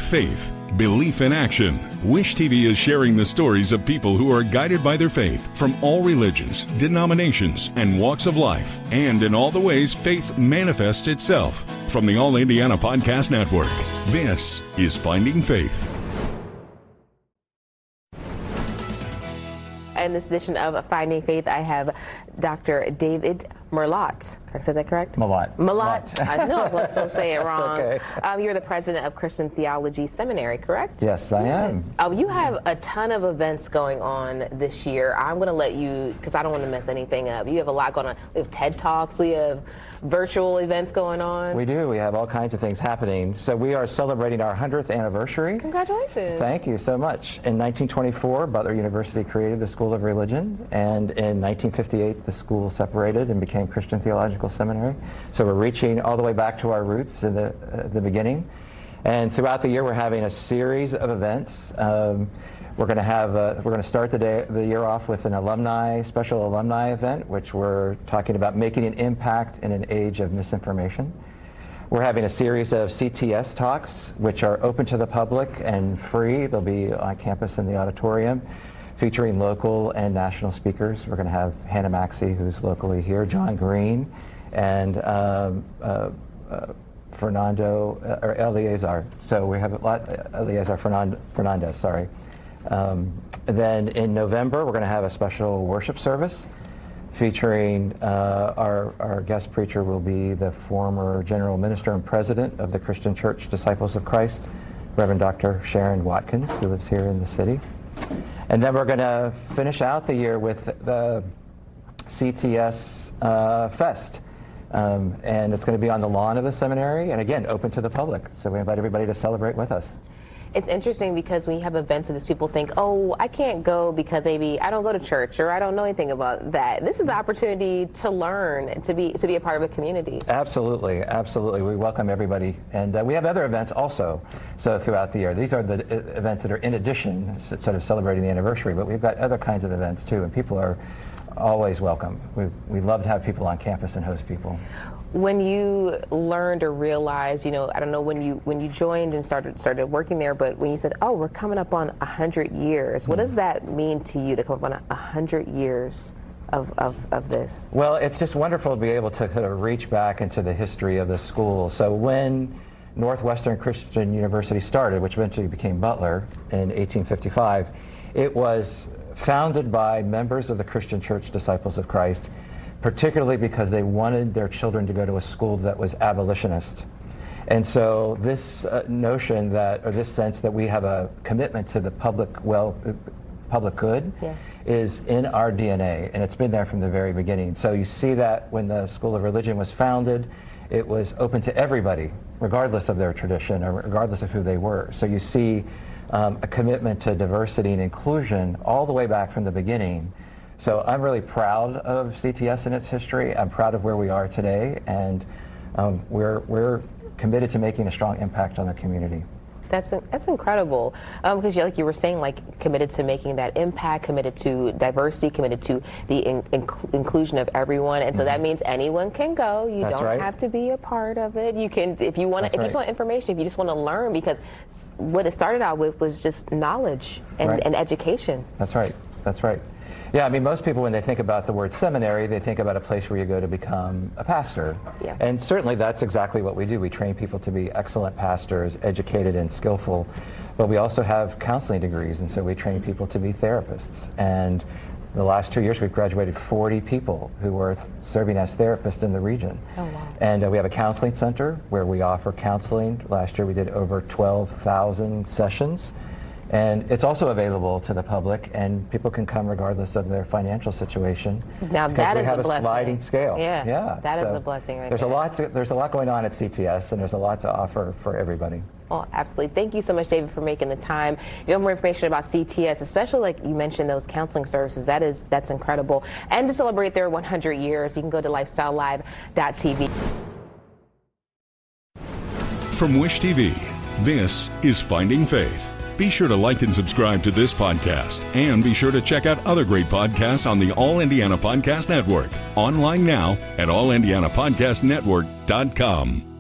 faith, belief in action. Wish TV is sharing the stories of people who are guided by their faith from all religions, denominations, and walks of life, and in all the ways faith manifests itself. From the All Indiana Podcast Network, this is Finding Faith. In this edition of Finding Faith, I have Dr. David Mellott. Can I say that correct? Mellott. Mellott. I know I was going to still say it wrong. Okay. You're the president of Christian Theological Seminary, correct? Yes, I am. You have a ton of events going on this year. I'm going to let you, because I don't want to mess anything up. You have a lot going on. We have TED Talks. We have virtual events going on. We do. We have all kinds of things happening. So we are celebrating our 100th anniversary. Congratulations. Thank you so much. In 1924, Butler University created the School of Religion, and in 1958, the school separated and became Christian Theological Seminary. So we're reaching all the way back to our roots in the beginning. And throughout the year, we're having a series of events. We're going to start the year off with an special alumni event, which we're talking about making an impact in an age of misinformation. We're having a series of CTS talks, which are open to the public and free. They'll be on campus in the auditorium, featuring local and national speakers. We're going to have Hannah Maxey, who's locally here, John Green, and Eleazar. So we have a lot, Eleazar Fernandez, sorry. Then in November, we're going to have a special worship service featuring our guest preacher will be the former general minister and president of the Christian Church Disciples of Christ, Reverend Dr. Sharon Watkins, who lives here in the city. And then we're going to finish out the year with the CTS Fest. And it's going to be on the lawn of the seminary, and again, open to the public. So we invite everybody to celebrate with us. It's interesting because when you have events of this, people think, oh, I can't go because maybe I don't go to church or I don't know anything about that. This is the opportunity to learn, to be a part of a community. Absolutely, absolutely. We welcome everybody. And we have other events also throughout the year. These are the events that are in addition, sort of celebrating the anniversary, but we've got other kinds of events too, and people are always welcome. We love to have people on campus and host people. When you learned or realized, I don't know when you joined and started working there, but when you said, oh, we're coming up on 100 years, what does that mean to you to come up on 100 years of this? Well, it's just wonderful to be able to kind of reach back into the history of the school. So when Northwestern Christian University started, which eventually became Butler in 1855, it was founded by members of the Christian Church Disciples of Christ, particularly because they wanted their children to go to a school that was abolitionist. And so this notion this sense that we have a commitment to the public good is in our DNA, and it's been there from the very beginning. So you see that when the School of Religion was founded, it was open to everybody, regardless of their tradition or regardless of who they were. So you see a commitment to diversity and inclusion all the way back from the beginning. So I'm really proud of CTS and its history. I'm proud of where we are today, and we're committed to making a strong impact on the community. That's incredible, because like you were saying, committed to making that impact, committed to diversity, committed to the inclusion of everyone, and so that means anyone can go. You don't have to be a part of it. You can, if you want, if you just want information, if you just want to learn, because what it started out with was just knowledge and education. That's right. That's right. Yeah, I mean, most people, when they think about the word seminary, they think about a place where you go to become a pastor. Yeah. And certainly that's exactly what we do. We train people to be excellent pastors, educated and skillful. But we also have counseling degrees, and so we train people to be therapists. And the last 2 years, we've graduated 40 people who are serving as therapists in the region. Oh, wow. And we have a counseling center where we offer counseling. Last year, we did over 12,000 sessions. And it's also available to the public, and people can come regardless of their financial situation. Now that is a blessing. We have a sliding scale. Yeah, that is a blessing right there. There's a lot going on at CTS, and there's a lot to offer for everybody. Oh, absolutely. Thank you so much, David, for making the time. If you have more information about CTS, especially like you mentioned those counseling services, that's incredible. And to celebrate their 100 years, you can go to lifestylelive.tv. From Wish TV, this is Finding Faith. Be sure to like and subscribe to this podcast, and be sure to check out other great podcasts on the All Indiana Podcast Network. Online now at allindianapodcastnetwork.com.